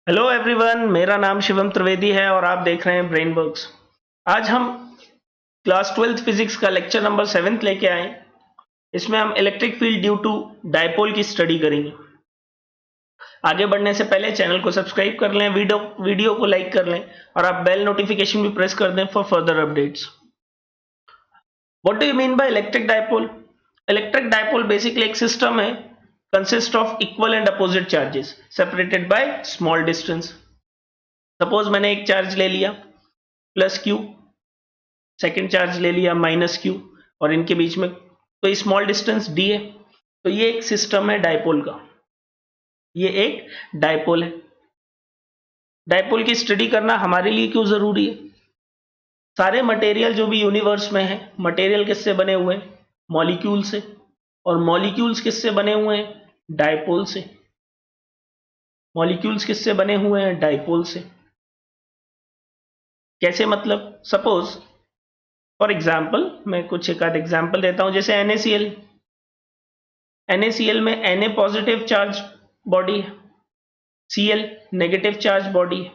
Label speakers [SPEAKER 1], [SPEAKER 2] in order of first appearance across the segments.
[SPEAKER 1] Hello everyone, मेरा नाम शिवम त्रिवेदी है और आप देख रहे हैं ब्रेनवर्क्स। आज हम क्लास 12th फिजिक्स का लेक्चर नंबर 7 लेके आए। इसमें हम electric field due to dipole की स्टडी करेंगे। आगे बढ़ने से पहले चैनल को सब्सक्राइब कर लें, वीडियो को लाइक कर लें और आप बेल नोटिफिकेशन भी प्रेस कर दें for further updates. What do you mean by electric dipole? Electric dipole basically एक सिस्टम है consist of equal and opposite charges separated by small distance. Suppose मैंने एक चार्ज ले लिया प्लस क्यू, सेकेंड चार्ज ले लिया माइनस क्यू, और इनके बीच में कोई स्मॉल डिस्टेंस डी है। तो ये एक सिस्टम है डायपोल का, ये एक डायपोल है। डायपोल की स्टडी करना हमारे लिए क्यों जरूरी है? सारे मटेरियल जो भी यूनिवर्स में है, मटेरियल किससे बने हुए हैं? मॉलिक्यूल से। और मॉलिक्यूल्स किससे बने हुए हैं? डायपोल से। मॉलिक्यूल्स किससे बने हुए हैं? डायपोल से। कैसे मतलब? सपोज फॉर एग्जाम्पल मैं कुछ एक आध एग्जाम्पल देता हूं, जैसे NaCl। NaCl में Na पॉजिटिव चार्ज बॉडी है, Cl नेगेटिव चार्ज बॉडी है,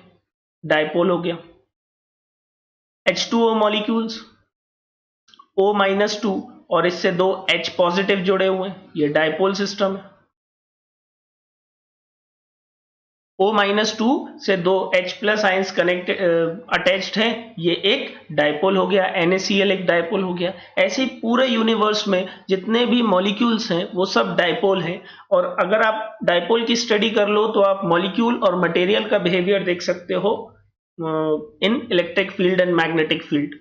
[SPEAKER 1] डायपोल हो गया। H2O मॉलिक्यूल्स O-2 और इससे दो H पॉजिटिव जुड़े हुए हैं, ये डायपोल सिस्टम है। O-2 से दो H प्लस आयंस अटैच्ड है, ये एक डायपोल हो गया। NaCl एक डायपोल हो गया। ऐसे पूरे यूनिवर्स में जितने भी मॉलिक्यूल्स हैं वो सब डायपोल हैं। और अगर आप डायपोल की स्टडी कर लो तो आप मॉलिक्यूल और मटेरियल का बिहेवियर देख सकते हो इन electric field and magnetic field.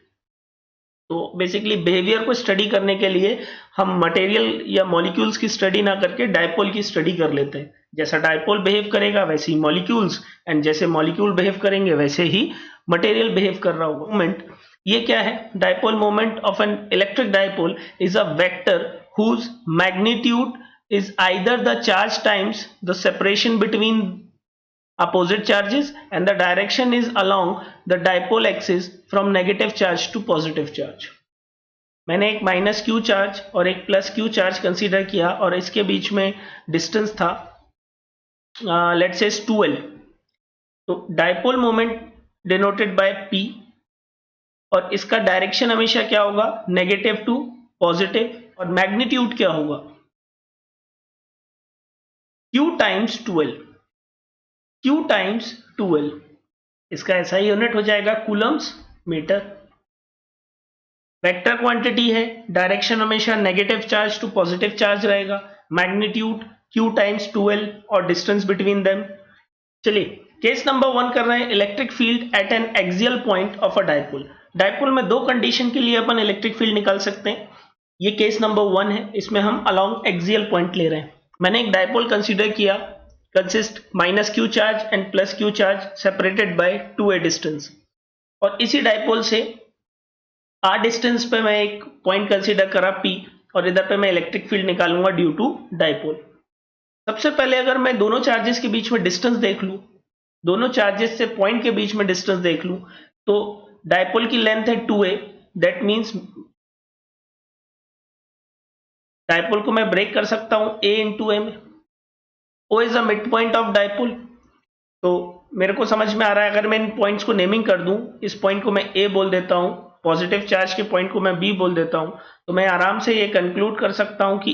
[SPEAKER 1] तो बेसिकली बिहेवियर को स्टडी करने के लिए हम मटेरियल या मॉलिक्यूल्स की स्टडी ना करके डायपोल की स्टडी कर लेते हैं। जैसा डायपोल बिहेव करेगा वैसे ही मॉलिक्यूल्स, एंड जैसे मॉलिक्यूल बिहेव करेंगे वैसे ही मटेरियल बिहेव कर रहा होगा। मोमेंट, ये क्या है? Dipole moment of an electric dipole is a vector whose magnitude is either the charge times the separation between opposite charges and the direction is along the dipole axis from negative charge to positive charge। मैंने एक minus Q charge और एक plus Q charge consider किया और इसके बीच में distance था let's say 2L। तो dipole moment denoted by P, और इसका डायरेक्शन हमेशा क्या होगा? Negative to positive. और मैग्नीट्यूड क्या होगा? Q times 2L। Q times 2L, इसका ऐसा ही यूनिट हो जाएगा कूलम्स मीटर। वेक्टर क्वांटिटी है, डायरेक्शन हमेशा negative charge to positive charge रहेगा। मैग्नीट्यूड Q टाइम्स 2L और डिस्टेंस बिटवीन देम। चलिए केस नंबर 1 कर रहे हैं, electric field at an axial point of a dipole. Dipole में दो कंडीशन के लिए अपन इलेक्ट्रिक फील्ड निकाल सकते हैं। ये केस नंबर 1 है, इसमें हम अलोंग एक्सियल पॉइंट ले रहे हैं। मैंने एक डायपोल कंसीडर किया consist minus Q charge and plus Q charge separated by 2A distance. और इसी डायपोल से R डिस्टेंस पे मैं एक पॉइंट कंसीडर करा P, और इधर पे मैं इलेक्ट्रिक फील्ड निकालूंगा ड्यू टू डायपोल। सबसे पहले अगर मैं दोनों चार्जेस के बीच में डिस्टेंस देख लूं, दोनों चार्जेस से पॉइंट के बीच में डिस्टेंस देख लूं, तो डायपोल की लेंथ है 2A। दैट मींस डायपोल को मैं ब्रेक कर सकता हूं A into M। O is a mid point of dipole. तो मेरे को समझ में आ रहा है, अगर मैं इन पॉइंट्स को नेमिंग कर दूं, इस पॉइंट को मैं A बोल देता हूं, पॉजिटिव चार्ज के पॉइंट को मैं B बोल देता हूं, तो मैं आराम से ये कंक्लूड कर सकता हूं कि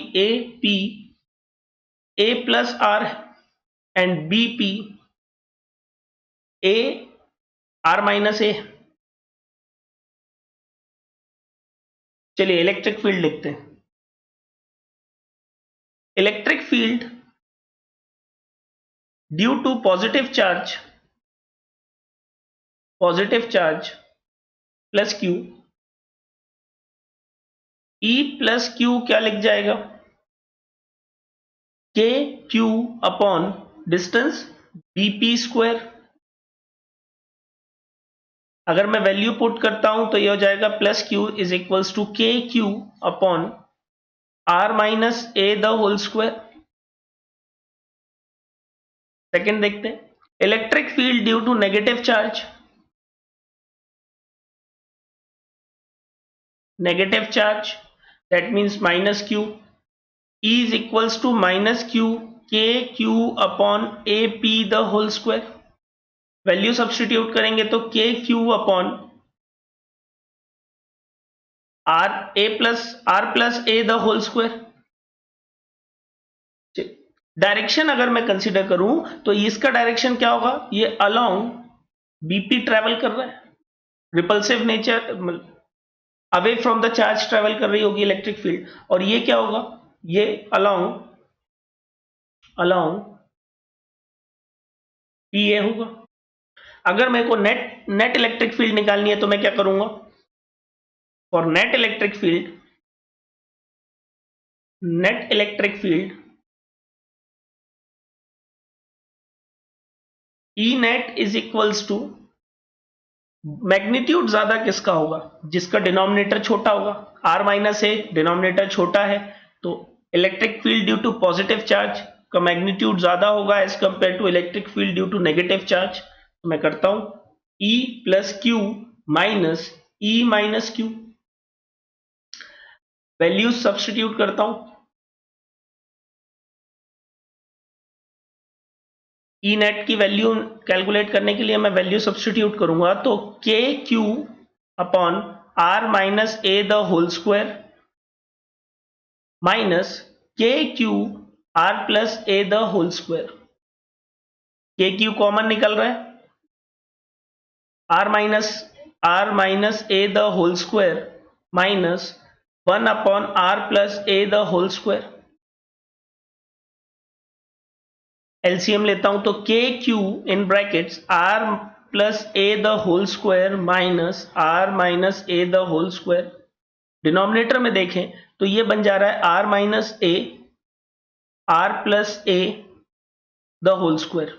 [SPEAKER 1] A plus R and BP A R minus A। चलिए इलेक्ट्रिक फील्ड लिखते हैं। Electric field due to positive charge plus Q, E plus Q क्या लिख जाएगा? KQ upon distance BP square. अगर मैं वैल्यू पुट करता हूं तो यह हो जाएगा plus Q is equals to KQ upon R minus A the whole square. Second देखते हैं, electric field due to negative charge that means minus Q, E is equals to minus Q KQ upon AP the whole square। Value substitute करेंगे तो के Q upon R plus A the whole square. Direction अगर मैं consider करूं तो इसका direction क्या होगा, ये अलोंग बीपी ट्रेवल कर रहा है, repulsive nature, away from the charge travel कर रही होगी इलेक्ट्रिक फील्ड, और ये क्या होगा, ये अलोंग पी ए होगा। अगर मेरे को नेट इलेक्ट्रिक फील्ड निकालनी है तो मैं क्या करूंगा, for net electric field E net is equals to, magnitude ज्यादा किसका होगा, जिसका डिनोमिनेटर छोटा होगा, आर माइनस ए, डिनोमिनेटर छोटा है, तो electric field due to positive charge का मैग्नीट्यूड ज्यादा होगा as compare to electric field due to negative charge. तो मैं करता हूं E plus q minus E minus q, values substitute करता हूं, ई नेट की वैल्यू कैलकुलेट करने के लिए मैं वैल्यू सब्स्टिट्यूट करूंगा, तो के Q upon r minus A the whole square minus k q r plus A the whole square. के क्यू कॉमन निकल रहा है, R minus A the whole square minus 1 upon R plus A the whole square. LCM लेता हूं तो के Q in brackets R plus A the whole square minus R minus A the whole square, denominator में देखें तो ये बन जा रहा है R minus A R plus A the whole square.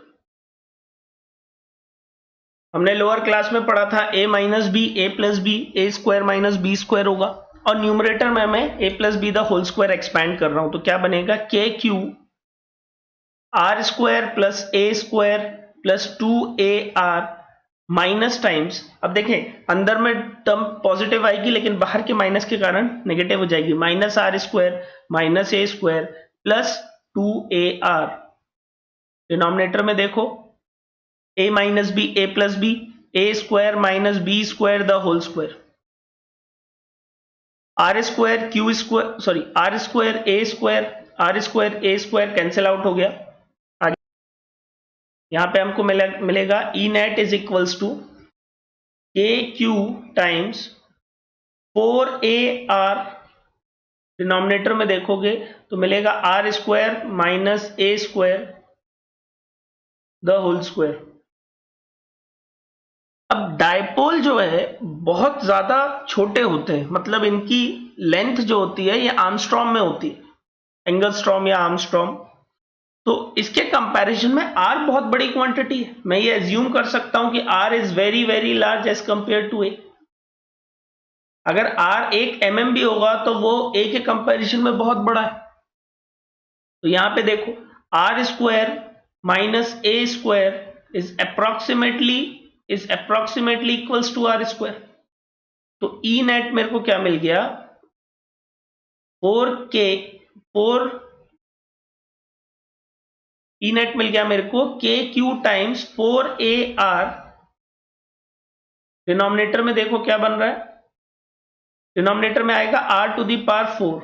[SPEAKER 1] हमने लोअर क्लास में पढ़ा था A minus B A plus B, A square minus B square होगा, और न्यूमरेटर में मैं a plus b the whole square expand कर रहा हूं, तो क्या बनेगा, k q r square plus ए square plus 2ar minus times, अब देखें अंदर में टर्म पॉजिटिव आएगी लेकिन बाहर के माइनस के कारण नेगेटिव हो जाएगी, minus R square minus A square plus 2ar, denominator में देखो a minus B A plus B, A square minus B square the whole square, R square Q square sorry R square A square cancel out हो गया। आगे यहां पे हमको मिलेगा E net is equals to के क्यू टाइम्स 4ar, डिनोमिनेटर में देखोगे तो मिलेगा R square minus A square the whole square. अब डायपोल जो है बहुत ज्यादा छोटे होते हैं, मतलब इनकी लेंथ जो होती है ये आर्मस्ट्रॉन्ग में होती है, एंगलस्ट्रॉम या आर्मस्ट्रॉन्ग, तो इसके कंपैरिजन में आर बहुत बड़ी क्वांटिटी है, मैं ये एज्यूम कर सकता हूं कि r is very very large as compare to a. अगर आर 1 mm भी होगा तो वो ए के कंपैरिजन में बहुत बड़ा है, तो यहां पे देखो R square minus A square is approximately equals to R square, तो ई नेट मेरे को क्या मिल गया, 4 ई नेट मिल गया मेरे को के क्यू टाइम्स 4ar, डिनोमिनेटर में देखो क्या बन रहा है, डिनोमिनेटर में आएगा r टू दी पावर 4,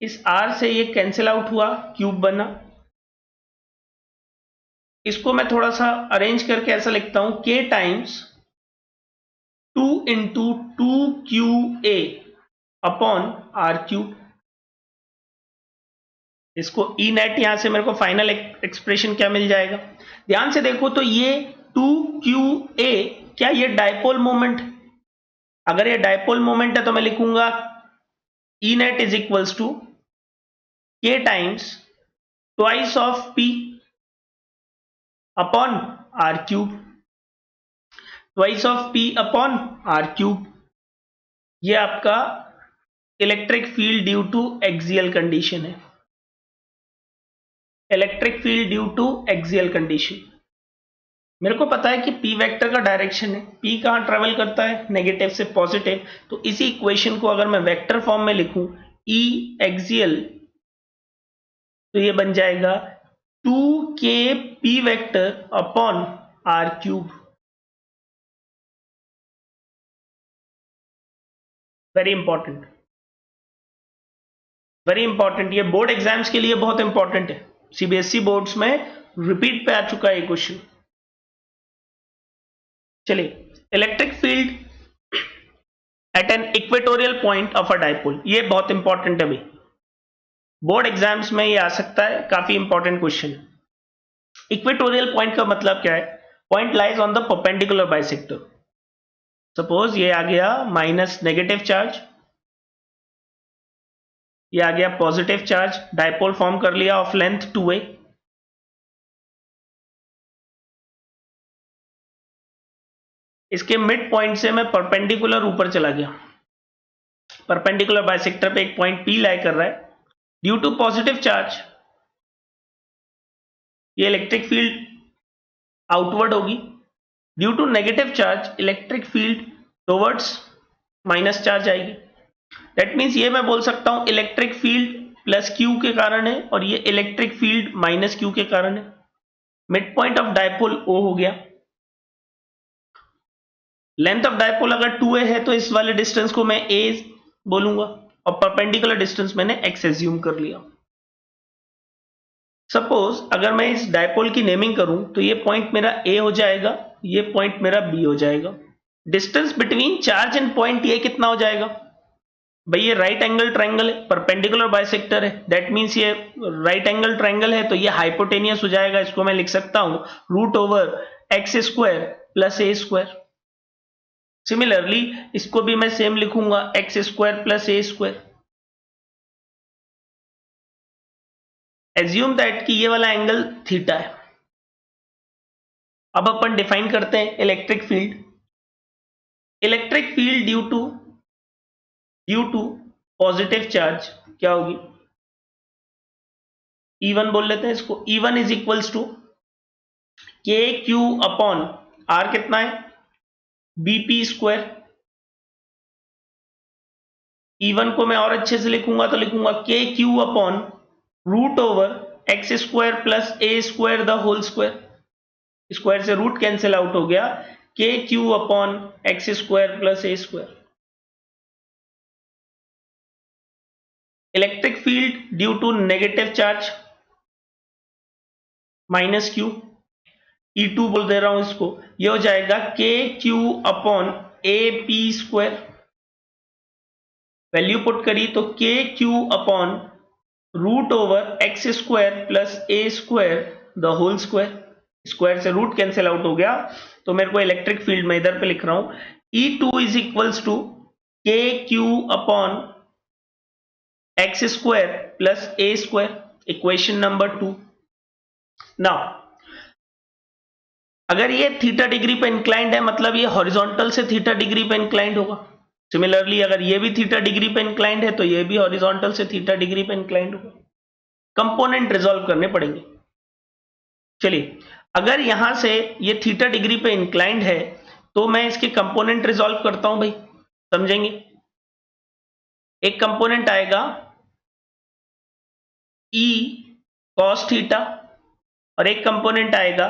[SPEAKER 1] इस r से ये कैंसिल आउट हुआ, क्यूब बना, इसको मैं थोड़ा सा अरेंज करके ऐसा लिखता हूं k times 2 into 2qa upon are cube. इसको ई नेट यहां से मेरे को फाइनल एक्सप्रेशन क्या मिल जाएगा, ध्यान से देखो तो ये 2qa क्या ये डायपोल मोमेंट, अगर ये डायपोल मोमेंट है तो मैं लिखूंगा E net is equals to k times twice of p upon are cube, twice of p upon are cube, ये आपका electric field due to axial condition है, electric field due to axial condition. मेरे को पता है कि p vector का direction है, p कहां ट्रेवल करता है, नेगेटिव से पॉजिटिव, तो इसी इक्वेशन को अगर मैं वेक्टर फॉर्म में लिखूं e एक्सियल, तो ये बन जाएगा 2k p vector upon are cube. Very important, very important, ये बोर्ड एग्जाम्स के लिए बहुत इंपॉर्टेंट है। सीबीएसई बोर्ड्स में रिपीट पे आ चुका है ये क्वेश्चन। चलिए, electric field at an equatorial point of a dipole, ये बहुत इंपॉर्टेंट है भाई, बोर्ड एग्जाम्स में ये आ सकता है, काफी इंपॉर्टेंट क्वेश्चन है। इक्वेटोरियल पॉइंट का मतलब क्या है? Point lies on the perpendicular bisector. Suppose ये आ गया माइनस नेगेटिव चार्ज, ये आ गया पॉजिटिव चार्ज, डाइपोल फॉर्म कर लिया ऑफ लेंथ 2a। इसके मिड पॉइंट से मैं परपेंडिकुलर ऊपर चला गया, परपेंडिकुलर बाइसेक्टर पे एक पॉइंट P लाई कर रहा है। ड्यू टू पॉजिटिव चार्ज ये इलेक्ट्रिक फील्ड आउटवर्ड होगी, due to negative charge electric field towards minus charge आएगी। दैट मीन्स ये मैं बोल सकता हूं इलेक्ट्रिक फील्ड प्लस क्यू के कारण है और ये इलेक्ट्रिक फील्ड माइनस क्यू के कारण है। Mid point of dipole O हो गया। लेंथ ऑफ डाइपोल अगर 2a है तो इस वाले डिस्टेंस को मैं a बोलूंगा और परपेंडिकुलर डिस्टेंस मैंने x एज्यूम कर लिया। सपोज अगर मैं इस डाइपोल की नेमिंग करूं तो ये पॉइंट मेरा A हो जाएगा, ये पॉइंट मेरा B हो जाएगा। Distance between charge and point ये कितना हो जाएगा भाई? ये राइट एंगल ट्रायंगल है, परपेंडिकुलर बाइसेक्टर है, दैट मीन्स ये राइट एंगल ट्रायंगल है तो ये हाइपोटेनियस हो जाएगा। इसको मैं लिख सकता हूं root over x square plus ए स्क्वायर। सिमिलरली इसको भी मैं सेम लिखूंगा x square plus A square. Assume that कि ये वाला एंगल थीटा है। अब अपन डिफाइन करते हैं electric field. Electric field due to positive charge क्या होगी? E1 बोल लेते हैं इसको। E1 इज इक्वल्स टू के क्यू अपॉन आर, कितना है BP स्क्वायर। E1 को मैं और अच्छे से लिखूंगा तो लिखूंगा K Q upon root over x square plus A square the whole square. Square से रूट कैंसिल आउट हो गया, K Q upon x square plus A square. Electric field due to negative charge minus Q, E2 बोल दे रहा हूं इसको, ये हो जाएगा K Q upon A P square. Value put करी तो के Q upon root over x square plus A square the whole square. Square से रूट कैंसिल आउट हो गया तो मेरे को इलेक्ट्रिक फील्ड में इधर पे लिख रहा हूं E2 इज इक्वल्स टू के Q upon x square plus ए स्क्वायर, इक्वेशन नंबर 2। नाउ अगर ये थीटा डिग्री पे इंक्लाइंड है मतलब ये हॉरिजॉन्टल से थीटा डिग्री पे इंक्लाइंड होगा। सिमिलरली अगर ये भी थीटा डिग्री पे इंक्लाइंड है तो ये भी हॉरिजॉन्टल से थीटा डिग्री पे इंक्लाइंड होगा। कंपोनेंट रिजॉल्व करने पड़ेंगे। चलिए, अगर यहां से ये थीटा डिग्री पे इंक्लाइंड है तो मैं इसके कंपोनेंट रिजॉल्व करता हूं भाई, समझेंगे। एक कंपोनेंट आएगा E cos थीटा और एक कंपोनेंट आएगा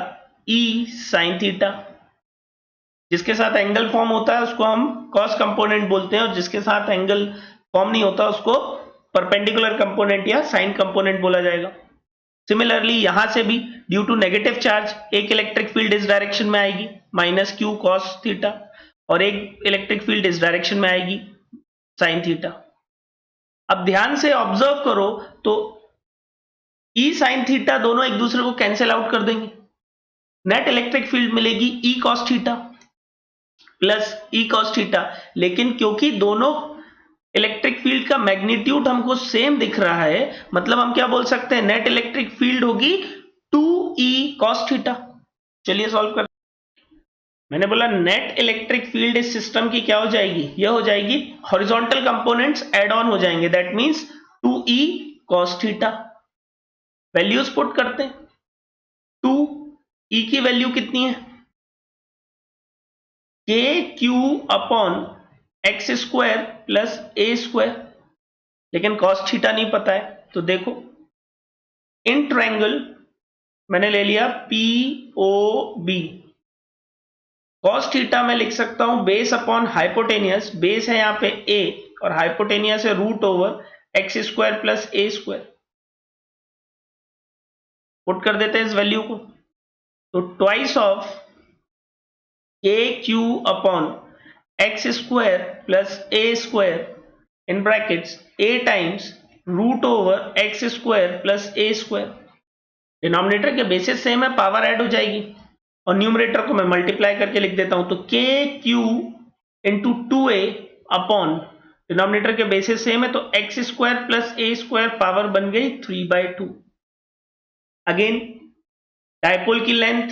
[SPEAKER 1] E sin थीटा। जिसके साथ एंगल फॉर्म होता है उसको हम कॉस कंपोनेंट बोलते हैं और जिसके साथ एंगल फॉर्म नहीं होता उसको परपेंडिकुलर कंपोनेंट या साइन कंपोनेंट बोला जाएगा। सिमिलरली यहां से भी ड्यू टू नेगेटिव चार्ज एक इलेक्ट्रिक फील्ड इस डायरेक्शन में आएगी माइनस क्यू कॉस थीटा और एक इलेक्ट्रिक फील्ड इस डायरेक्शन में आएगी साइन थीटा। अब ध्यान से ऑब्जर्व करो तो E साइन थीटा दोनों एक दूसरे को कैंसिल आउट कर देंगे। नेट इलेक्ट्रिक फील्ड मिलेगी E cos theta plus E cos theta, लेकिन क्योंकि दोनों इलेक्ट्रिक फील्ड का मैग्नीट्यूड हमको सेम दिख रहा है मतलब हम क्या बोल सकते हैं नेट इलेक्ट्रिक फील्ड होगी 2E cos थीटा। चलिए सॉल्व कर। मैंने बोला नेट इलेक्ट्रिक फील्ड इस सिस्टम की क्या हो जाएगी? यह हो जाएगी हॉरिजॉन्टल कंपोनेंट्स एड ऑन हो जाएंगे, that means 2E cos theta. Values put करते हैं। 2E की वैल्यू कितनी है? K Q upon x square plus ए स्क्वायर, लेकिन कॉस थीटा नहीं पता है तो देखो इन ट्रायंगल मैंने ले लिया POB। कॉस थीटा मैं लिख सकता हूं बेस अपॉन हाइपोटेनियस, बेस है यहां पे A और हाइपोटेनियस है root over x square plus ए स्क्वायर। पुट कर देते हैं इस वैल्यू को, तो twice of k Q upon x square plus A square in brackets a times root over x square plus A square. Denominator के basis same है, power add हो जाएगी और न्यूमरेटर को मैं मल्टीप्लाई करके लिख देता हूं, तो के Q into 2a upon denominator के बेसिस सेम है तो एक्स स्क्वायर प्लस ए स्क्वायर पावर बन गई 3/2। अगेन डायपोल की लेंथ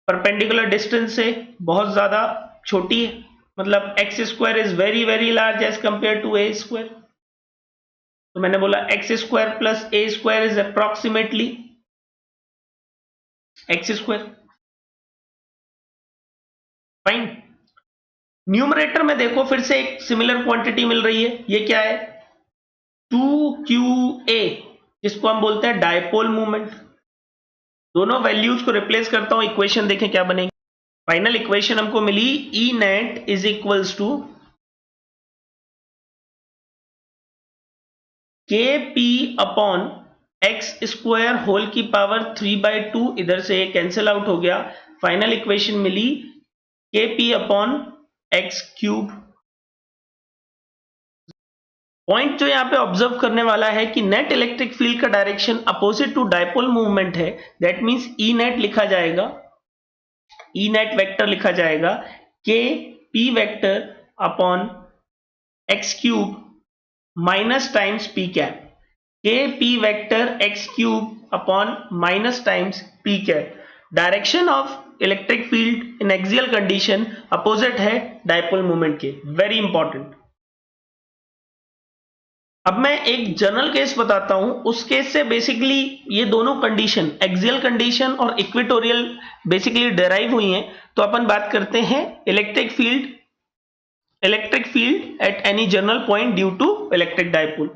[SPEAKER 1] परपेंडिकुलर डिस्टेंस से बहुत ज्यादा छोटी है, मतलब X square is very very large as compare to A square, तो मैंने बोला X square plus A square is approximately X square. Fine. Numerator में देखो फिर से एक सिमिलर क्वांटिटी मिल रही है, ये क्या है 2qa, जिसको हम बोलते हैं डायपोल मूवमेंट। दोनों वैल्यूज को रिप्लेस करता हूं, इक्वेशन देखें क्या बनेगी। फाइनल इक्वेशन हमको मिली E net is equals to K P upon x square whole की पावर 3/2, इधर से कैंसिल आउट हो गया। फाइनल इक्वेशन मिली k P upon x cube. Point जो यहां पे ऑब्जर्व करने वाला है कि नेट इलेक्ट्रिक फील्ड का direction opposite to dipole movement है, दैट मींस ई नेट लिखा जाएगा, ई नेट वेक्टर लिखा जाएगा k p vector upon x cube minus times p cap. K p vector x cube upon minus times p cap. Direction of electric field in axial condition opposite है dipole movement के, very important. अब मैं एक general case बताता हूं, उस case से basically ये दोनों कंडीशन एक्सियल कंडीशन और इक्वेटोरियल बेसिकली डेराइव हुई हैं। तो अपन बात करते हैं electric field at any general point due to electric dipole.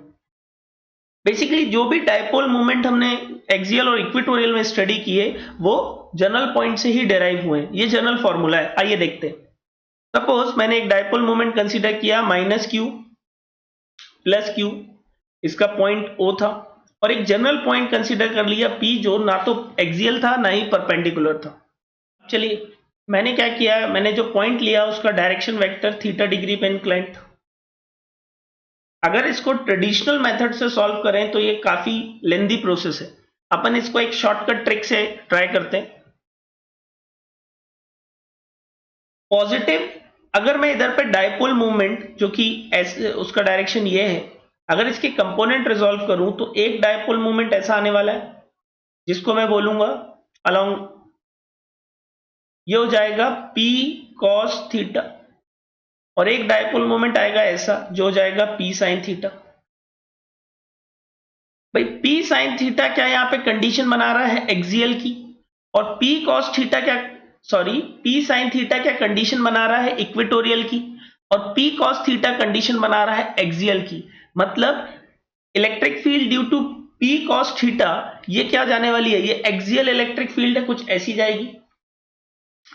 [SPEAKER 1] Basically जो भी डायपोल मूवमेंट हमने एक्सियल और इक्वेटोरियल में स्टडी किए वो जनरल पॉइंट से ही डेराइव हुए हैं, ये जनरल फॉर्मूला है। आइए देखते हैं। सपोज मैंने एक डायपोल मूवमेंट कंसीडर किया माइनस क्यू प्लस क्यू, इसका पॉइंट ओ था, और एक जनरल पॉइंट कंसीडर कर लिया पी जो ना तो एक्सियल था ना ही परपेंडिकुलर था। चलिए मैंने क्या किया, मैंने जो पॉइंट लिया उसका डायरेक्शन वेक्टर थीटा डिग्री पे इंक्लाइंड था। अगर इसको ट्रेडिशनल मेथड से सॉल्व करें तो ये काफी लेंदी प्रोसेस है, अपन इसको एक शॉर्टकट ट्रिक से ट्राई करते हैं। पॉजिटिव, अगर मैं इधर पे डायपोल मूवमेंट जो कि ऐसे उसका डायरेक्शन ये है, अगर इसके कंपोनेंट रिजॉल्व करूं तो एक डायपोल मूवमेंट ऐसा आने वाला है जिसको मैं बोलूंगा अलोंग, ये हो जाएगा p cos थीटा, और एक डायपोल मोमेंट आएगा ऐसा जो हो जाएगा p sin थीटा। भाई p sin थीटा क्या यहां पे कंडीशन बना रहा है एक्सियल की, और p cos थीटा क्या, सॉरी p sin थीटा क्या कंडीशन बना रहा है इक्वेटोरियल की, और p cos थीटा कंडीशन बना रहा है एक्सियल की। मतलब electric field due to p cos theta ये क्या जाने वाली है, ये एक्सियल इलेक्ट्रिक फील्ड है, कुछ ऐसी जाएगी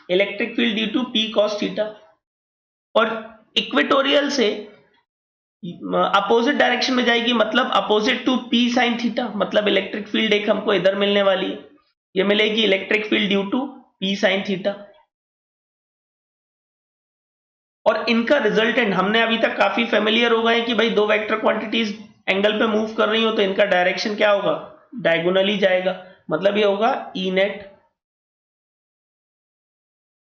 [SPEAKER 1] electric field due to p cos theta, और इक्वेटोरियल से अपोजिट डायरेक्शन में जाएगी, मतलब opposite to p sin theta. मतलब इलेक्ट्रिक फील्ड एक हमको इधर मिलने वाली है, ये मिलेगी electric field due to p sin theta, और इनका रिजल्टेंट हमने अभी तक काफी फेमिलियर हो गए कि भाई दो वेक्टर क्वांटिटीज एंगल पे मूव कर रही हो तो इनका डायरेक्शन क्या होगा, डायगोनली जाएगा, मतलब ये होगा ई नेट।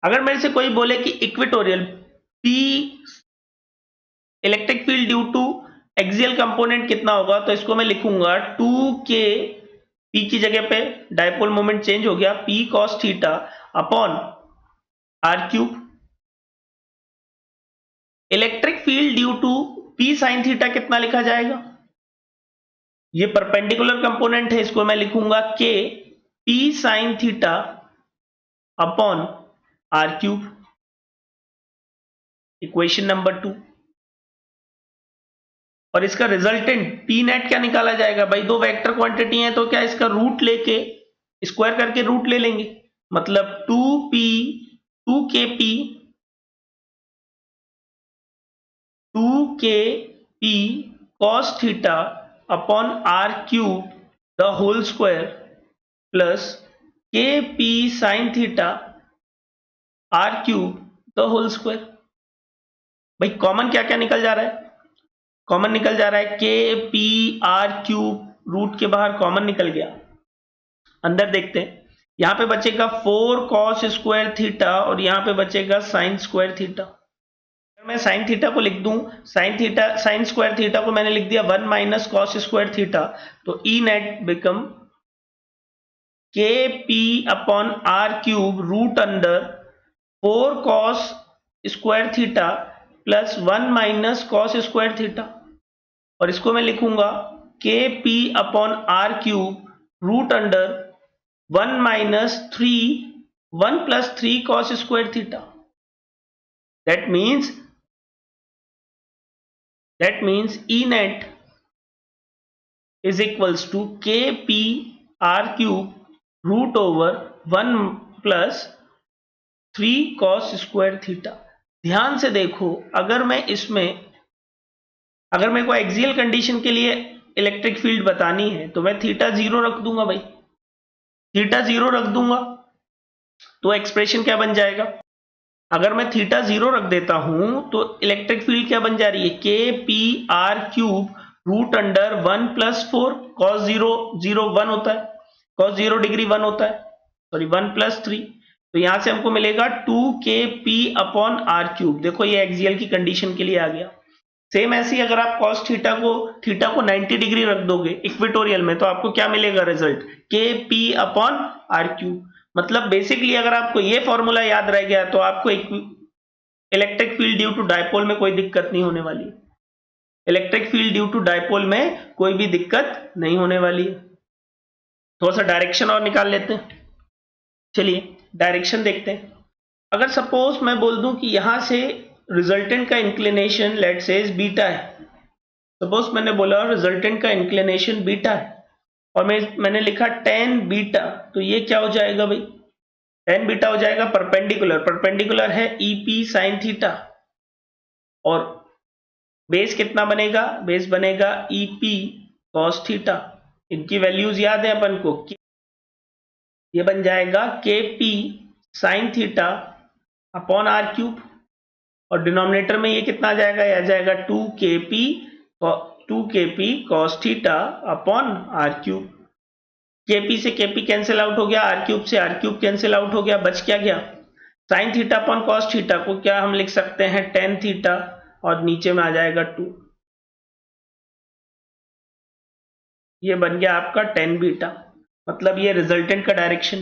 [SPEAKER 1] अगर मेरे से कोई बोले कि equatorial p electric field due to axial component कितना होगा, तो इसको मैं लिखूंगा 2k, p की जगह पे डायपोल मोमेंट चेंज हो गया, p cos theta upon r cube. Electric field due to p sin theta कितना लिखा जाएगा, ये परपेंडिकुलर कंपोनेंट है, इसको मैं लिखूंगा k p sin theta upon r cube, equation number 2। और इसका रिजल्टेंट p नेट क्या निकाला जाएगा, भाई दो वेक्टर क्वांटिटी है तो क्या इसका रूट लेके स्क्वायर करके रूट ले लेंगे, मतलब 2kp 2kp cos theta upon r cube the whole square plus kp sin theta r cube the whole square। भाई कॉमन क्या क्या निकल जा रहा है? कॉमन निकल जा रहा है kp r क्यूब, रूट के बाहर कॉमन निकल गया। अंदर देखते हैं, यहां पे बचेगा 4 cos स्क्वायर थीटा और यहां पे बचेगा sin स्क्वायर थीटा। मैं साइन थीटा को लिख दूं, साइन स्क्वायर थीटा को मैंने लिख दिया 1 माइनस कॉस स्क्वायर थीटा, तो E net become K P upon are cube root under 4 cos square theta plus 1 minus cos square theta, और इसको मैं लिखूंगा K P upon are cube root under 1 minus 1 plus 3 cos square theta. That means E net is equals to kp r cube root over 1 plus 3 cos square theta। ध्यान से देखो, अगर मेरे को एक्सियल कंडीशन के लिए इलेक्ट्रिक फील्ड बतानी है तो मैं थीटा 0 रख दूंगा। भाई थीटा 0 रख दूंगा तो एक्सप्रेशन क्या बन जाएगा? अगर मैं थीटा 0 रख देता हूं तो इलेक्ट्रिक फील्ड क्या बन जा रही है? K P R cube root under 1 plus 4 cos 0 1 होता है, कॉस 0 डिग्री 1 होता है, सॉरी 1 प्लस 3, तो यहां से हमको मिलेगा 2 के पी अपॉन आर क्यूब। देखो ये एक्सियल की कंडीशन के लिए आ गया। सेम ऐसे ही अगर आप कॉस थीटा को 90 डिग्री रख दोगे इक्वेटोरियल में तो आपको क्या मिलेगा result? K P upon are cube. मतलब बेसिकली अगर आपको ये फॉर्मूला याद रह गया तो आपको electric field due to dipole में कोई दिक्कत नहीं होने वाली। Electric field due to dipole में कोई भी दिक्कत नहीं होने वाली है। थोड़ा सा डायरेक्शन और निकाल लेते हैं। चलिए डायरेक्शन देखते हैं। अगर सपोज मैं बोल दूं कि यहां से रिजल्टेंट का इंक्लिनेशन लेट्स से बीटा है, सपोज मैंने बोला रिजल्टेंट का इंक्लिनेशन बीटा है और मैंने लिखा tan बीटा, तो ये क्या हो जाएगा भाई? tan बीटा हो जाएगा परपेंडिकुलर है EP sin थीटा, और बेस कितना बनेगा? बेस बनेगा EP cos थीटा। इनकी वैल्यूज याद है अपन को, ये बन जाएगा KP sin theta upon are cube, और डिनोमिनेटर में ये कितना आ जाएगा? आ जाएगा 2kp cos theta upon are cube. kp से kp कैंसिल आउट हो गया, आर क्यूब से आर क्यूब कैंसिल आउट हो गया, बच क्या गया? Sine theta upon cos theta को क्या हम लिख सकते हैं? tan थीटा, और नीचे में आ जाएगा 2। ये बन गया आपका tan बीटा। मतलब ये रिजल्टेंट का डायरेक्शन।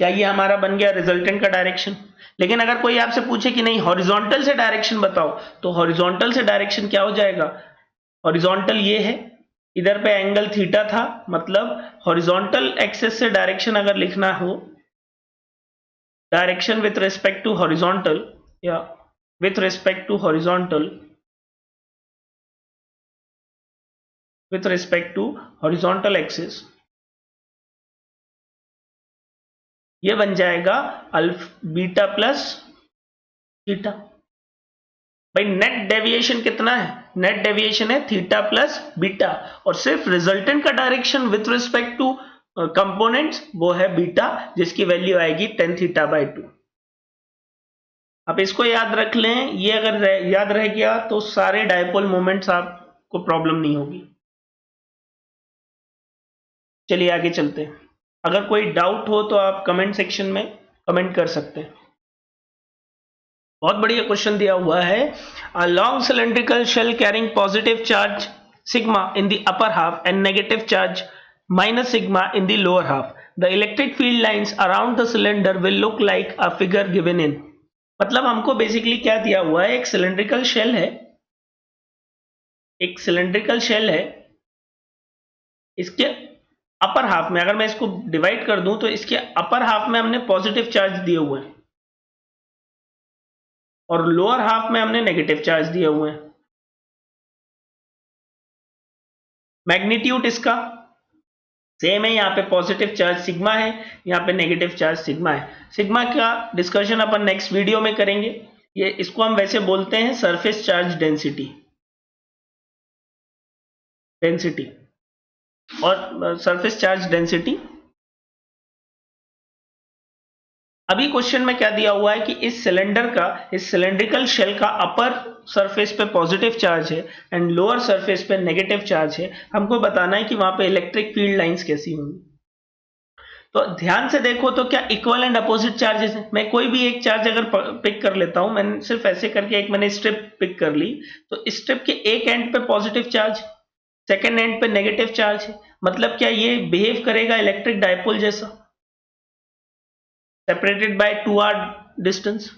[SPEAKER 1] क्या ये हमारा बन गया रिजल्टेंट का डायरेक्शन? लेकिन अगर कोई आपसे पूछे कि नहीं हॉरिजॉन्टल से डायरेक्शन बताओ, तो हॉरिजॉन्टल से डायरेक्शन क्या हो जाएगा? हॉरिजॉन्टल ये है, इधर पे एंगल थीटा था, मतलब हॉरिजॉन्टल एक्सिस से डायरेक्शन अगर लिखना हो, direction with respect to horizontal या with respect to horizontal axis, ये बन जाएगा बीटा प्लस थीटा। भाई नेट डेविएशन कितना है? नेट डेविएशन है थीटा प्लस बीटा, और सिर्फ रिजल्टेंट का direction with respect to components वो है बीटा, जिसकी वैल्यू आएगी tan थीटा बाई 2। आप इसको याद रख लें, ये अगर याद रह गया तो सारे डायपोल मोमेंट्स आपको प्रॉब्लम नहीं होगी। चलिए आगे चलते हैं। अगर कोई डाउट हो तो आप कमेंट सेक्शन में कमेंट कर सकते हैं। बहुत बढ़िया क्वेश्चन दिया हुआ है। A long cylindrical shell carrying positive charge sigma in the upper half and negative charge minus sigma in the lower half, the electric field lines around the cylinder will look like a figure given in. मतलब हमको basically क्या दिया हुआ है? एक cylindrical shell है, इसके upper half में अगर मैं इसको डिवाइड कर दूं तो इसके अपर हाफ में हमने पॉजिटिव चार्ज दिए हुए हैं और लोअर हाफ में हमने नेगेटिव चार्ज दिए हुए हैं। मैग्नीट्यूड इसका सेम है, यहां पे पॉजिटिव चार्ज सिग्मा है, यहां पे नेगेटिव चार्ज सिग्मा है। सिग्मा का डिस्कशन अपन नेक्स्ट वीडियो में करेंगे। ये इसको हम वैसे बोलते हैं सरफेस चार्ज डेंसिटी और सरफेस चार्ज डेंसिटी। अभी क्वेश्चन में क्या दिया हुआ है कि इस सिलेंड्रिकल शेल का अपर सरफेस पे पॉजिटिव चार्ज है एंड लोअर सरफेस पे नेगेटिव चार्ज है। हमको बताना है कि वहां पे इलेक्ट्रिक फील्ड लाइंस कैसी होंगी। तो ध्यान से देखो तो क्या इक्वल एंड अपोजिट चार्जेस है। मैं कोई भी एक चार्ज अगर पिक कर लेता हूं, मैंने सिर्फ ऐसे करके एक मैंने स्ट्रिप पिक कर ली, तो स्ट्रिप के एक एंड पे पॉजिटिव चार्ज, सेकेंड एंड पे नेगेटिव चार्ज है। मतलब क्या ये बिहेव करेगा इलेक्ट्रिक डायपोल जैसा, separated by 2r distance.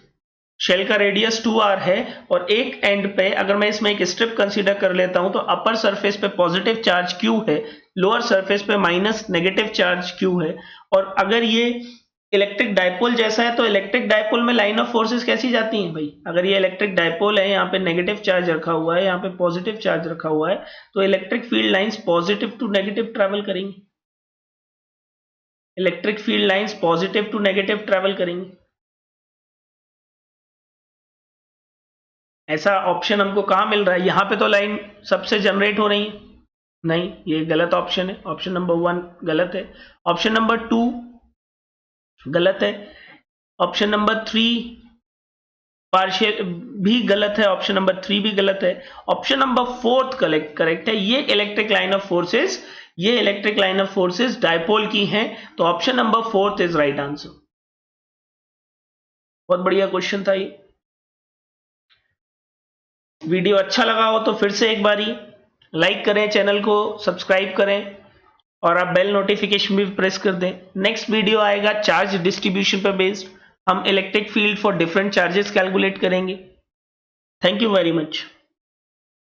[SPEAKER 1] Shell का रेडियस 2r है और एक एंड पे अगर मैं इसमें एक स्ट्रिप कंसीडर कर लेता हूं तो अपर सरफेस पे पॉजिटिव चार्ज q है, लोअर सरफेस पे माइनस नेगेटिव चार्ज q है। और अगर ये इलेक्ट्रिक डायपोल जैसा है तो इलेक्ट्रिक डायपोल में लाइन ऑफ फोर्सेस कैसी जाती हैं भाई? अगर ये इलेक्ट्रिक डायपोल है, यहाँ पे नेगेटिव चार्ज रखा हुआ है, यहाँ पे पॉजिटिव चार्ज रखा हुआ है, तो electric field lines positive to negative travel करेंगी। Electric field lines positive to negative travel करेंगी। ऐसा ऑप्शन हमको कहां मिल रहा है? यहां पे तो लाइन सबसे जनरेट हो रही है। नहीं, ये गलत ऑप्शन है। ऑप्शन नंबर 1 गलत है। ऑप्शन नंबर 2 गलत है। ऑप्शन नंबर 3 पार्शियल भी गलत है। ऑप्शन नंबर 3 भी गलत है। ऑप्शन नंबर 4 करेक्ट है। ये electric line of forces dipole की हैं, तो option number 4 is right answer. बहुत बढ़िया क्वेश्चन था ये। वीडियो अच्छा लगा हो तो फिर से एक बारी लाइक करें, चैनल को सब्सक्राइब करें और आप बेल नोटिफिकेशन भी प्रेस कर दें। नेक्स्ट वीडियो आएगा चार्ज डिस्ट्रीब्यूशन पर बेस्ड। हम electric field for different charges calculate करेंगे। Thank you very much.